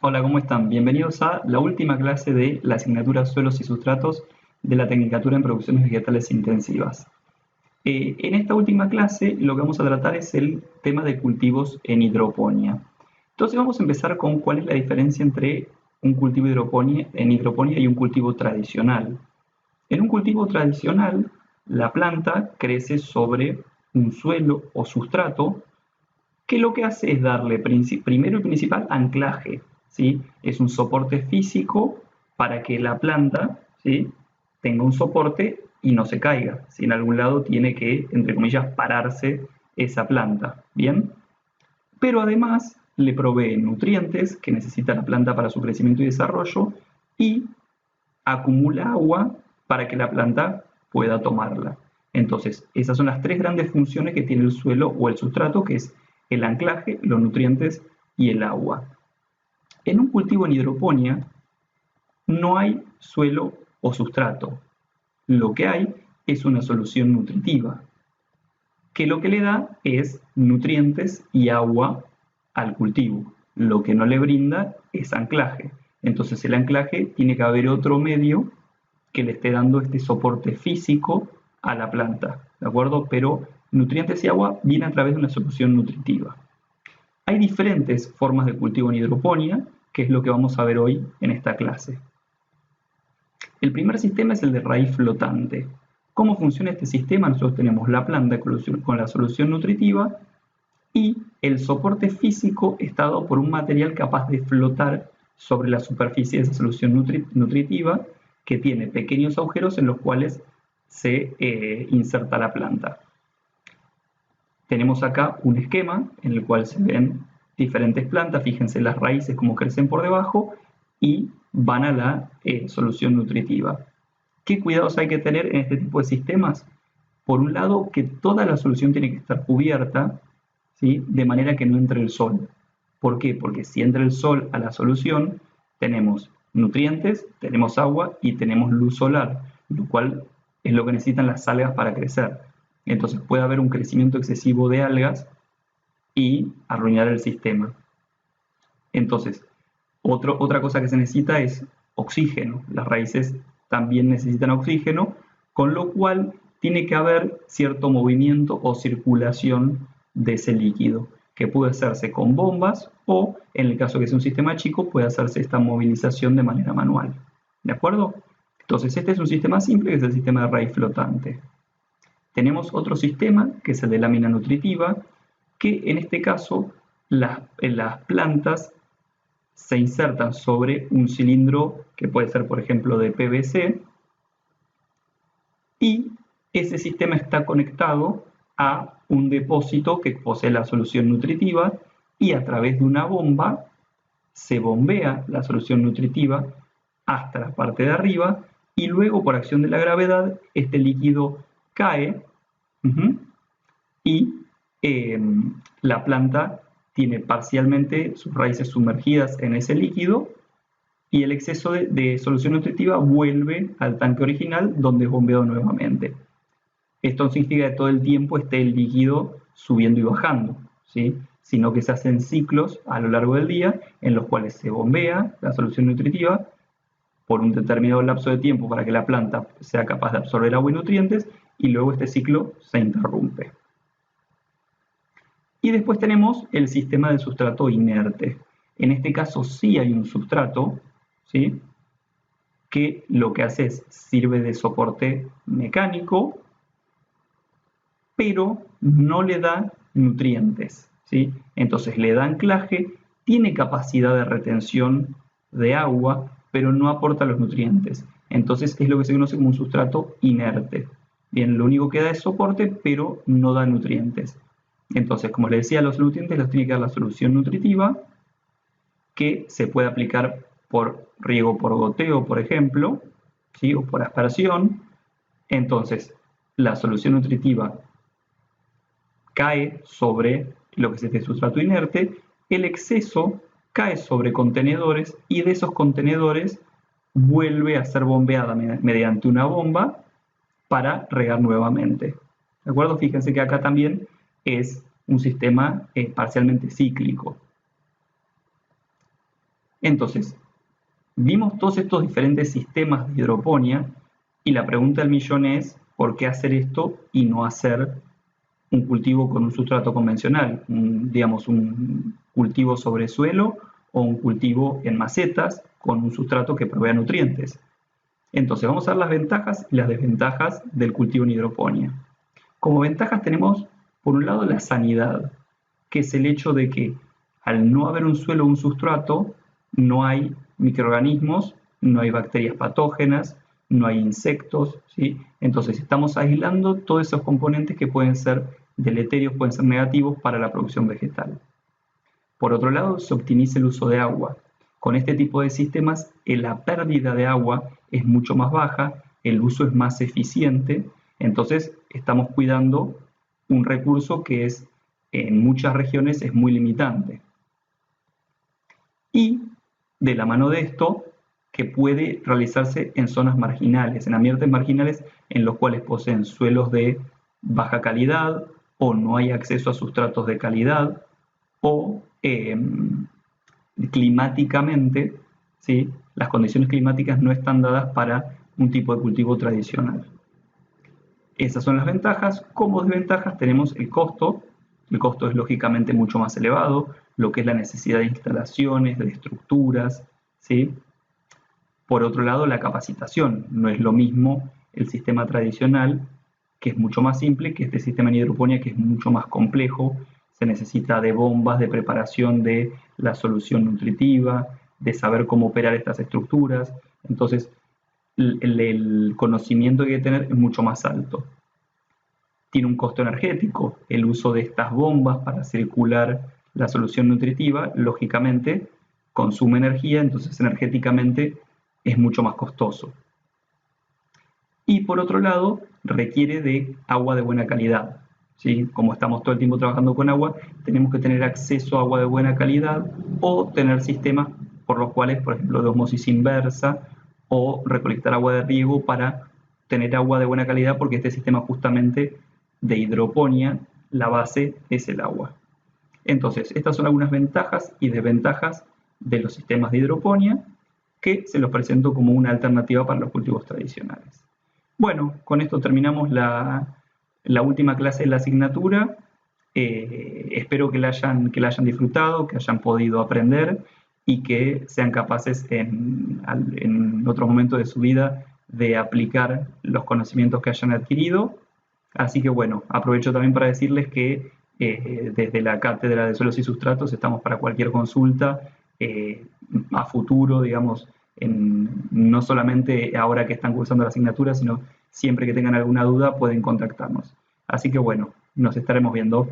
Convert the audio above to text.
Hola, ¿cómo están? Bienvenidos a la última clase de la asignatura Suelos y Sustratos de la Tecnicatura en Producciones Vegetales Intensivas. En esta última clase lo que vamos a tratar es el tema de cultivos en hidroponía. Entonces vamos a empezar con cuál es la diferencia entre un cultivo en hidroponía y un cultivo tradicional. En un cultivo tradicional, la planta crece sobre un suelo o sustrato que lo que hace es darle primero y principal anclaje, ¿sí? Es un soporte físico para que la planta, ¿sí?, tenga un soporte y no se caiga. Si en algún lado tiene que, entre comillas, pararse esa planta, ¿bien? Pero además le provee nutrientes que necesita la planta para su crecimiento y desarrollo y acumula agua para que la planta pueda tomarla. Entonces, esas son las tres grandes funciones que tiene el suelo o el sustrato, que es el anclaje, los nutrientes y el agua. En un cultivo en hidroponía no hay suelo o sustrato. Lo que hay es una solución nutritiva, que lo que le da es nutrientes y agua al cultivo. Lo que no le brinda es anclaje. Entonces el anclaje tiene que haber otro medio que le esté dando este soporte físico a la planta, ¿de acuerdo? Pero nutrientes y agua vienen a través de una solución nutritiva. Hay diferentes formas de cultivo en hidroponía, que es lo que vamos a ver hoy en esta clase. El primer sistema es el de raíz flotante. ¿Cómo funciona este sistema? Nosotros tenemos la planta con la solución nutritiva y el soporte físico está dado por un material capaz de flotar sobre la superficie de esa solución nutritiva, que tiene pequeños agujeros en los cuales se inserta la planta. Tenemos acá un esquema en el cual se ven diferentes plantas, fíjense las raíces cómo crecen por debajo y van a la solución nutritiva. ¿Qué cuidados hay que tener en este tipo de sistemas? Por un lado, que toda la solución tiene que estar cubierta, ¿sí?, de manera que no entre el sol. ¿Por qué? Porque si entra el sol a la solución, tenemos nutrientes, tenemos agua y tenemos luz solar, lo cual es lo que necesitan las algas para crecer. Entonces puede haber un crecimiento excesivo de algas y arruinar el sistema. Entonces, otra cosa que se necesita es oxígeno. Las raíces también necesitan oxígeno, con lo cual tiene que haber cierto movimiento o circulación de ese líquido, que puede hacerse con bombas o, en el caso que sea un sistema chico, puede hacerse esta movilización de manera manual. ¿De acuerdo? Entonces, este es un sistema simple, que es el sistema de raíz flotante. Tenemos otro sistema, que es el de lámina nutritiva, que en este caso las plantas se insertan sobre un cilindro que puede ser, por ejemplo, de PVC, y ese sistema está conectado a un depósito que posee la solución nutritiva y a través de una bomba se bombea la solución nutritiva hasta la parte de arriba y luego por acción de la gravedad este líquido cae y la planta tiene parcialmente sus raíces sumergidas en ese líquido y el exceso de solución nutritiva vuelve al tanque original donde es bombeado nuevamente. Esto no significa que todo el tiempo esté el líquido subiendo y bajando, ¿sí?, sino que se hacen ciclos a lo largo del día en los cuales se bombea la solución nutritiva por un determinado lapso de tiempo para que la planta sea capaz de absorber agua y nutrientes y luego este ciclo se interrumpe. Y después tenemos el sistema de sustrato inerte. En este caso sí hay un sustrato, ¿sí?, que lo que hace es sirve de soporte mecánico, pero no le da nutrientes, ¿sí? Entonces le da anclaje, tiene capacidad de retención de agua, pero no aporta los nutrientes. Entonces es lo que se conoce como un sustrato inerte. Bien, lo único que da es soporte, pero no da nutrientes. Entonces, como les decía, los nutrientes los tiene que dar la solución nutritiva, que se puede aplicar por riego por goteo, por ejemplo, ¿sí?, o por aspersión. Entonces, la solución nutritiva cae sobre lo que es este sustrato inerte, el exceso cae sobre contenedores y de esos contenedores vuelve a ser bombeada mediante una bomba para regar nuevamente. ¿De acuerdo? Fíjense que acá también es un sistema parcialmente cíclico. Entonces, vimos todos estos diferentes sistemas de hidroponía y la pregunta del millón es, ¿por qué hacer esto y no hacer un cultivo con un sustrato convencional? Digamos, un cultivo sobre suelo o un cultivo en macetas con un sustrato que provea nutrientes. Entonces, vamos a ver las ventajas y las desventajas del cultivo en hidroponía. Como ventajas tenemos, por un lado, la sanidad, que es el hecho de que al no haber un suelo o un sustrato, no hay microorganismos, no hay bacterias patógenas, no hay insectos, ¿sí? Entonces estamos aislando todos esos componentes que pueden ser deleterios, pueden ser negativos para la producción vegetal. Por otro lado, se optimiza el uso de agua. Con este tipo de sistemas, la pérdida de agua es mucho más baja, el uso es más eficiente, entonces estamos cuidando un recurso que es, en muchas regiones es muy limitante. Y de la mano de esto, que puede realizarse en zonas marginales, en ambientes marginales en los cuales poseen suelos de baja calidad o no hay acceso a sustratos de calidad o climáticamente, ¿sí? Las condiciones climáticas no están dadas para un tipo de cultivo tradicional. Esas son las ventajas. Como desventajas tenemos el costo. El costo es lógicamente mucho más elevado, lo que es la necesidad de instalaciones, de estructuras, ¿sí? Por otro lado, la capacitación. No es lo mismo el sistema tradicional, que es mucho más simple, que este sistema en hidroponía, que es mucho más complejo. Se necesita de bombas, de preparación de la solución nutritiva, de saber cómo operar estas estructuras. Entonces, el conocimiento que hay que tener es mucho más alto. Tiene un costo energético. El uso de estas bombas para circular la solución nutritiva, lógicamente, consume energía, entonces energéticamente es mucho más costoso. Y por otro lado, requiere de agua de buena calidad. ¿Sí? Como estamos todo el tiempo trabajando con agua, tenemos que tener acceso a agua de buena calidad o tener sistemas por los cuales, por ejemplo, de osmosis inversa o recolectar agua de riego para tener agua de buena calidad, porque este sistema justamente de hidroponía, la base es el agua. Entonces, estas son algunas ventajas y desventajas de los sistemas de hidroponía que se los presento como una alternativa para los cultivos tradicionales. Bueno, con esto terminamos la última clase de la asignatura. Espero que la hayan disfrutado, que hayan podido aprender y que sean capaces en otro momento de su vida de aplicar los conocimientos que hayan adquirido. Así que bueno, aprovecho también para decirles que desde la Cátedra de Suelos y Sustratos estamos para cualquier consulta a futuro, digamos, no solamente ahora que están cursando la asignatura, sino siempre que tengan alguna duda pueden contactarnos. Así que bueno, nos estaremos viendo.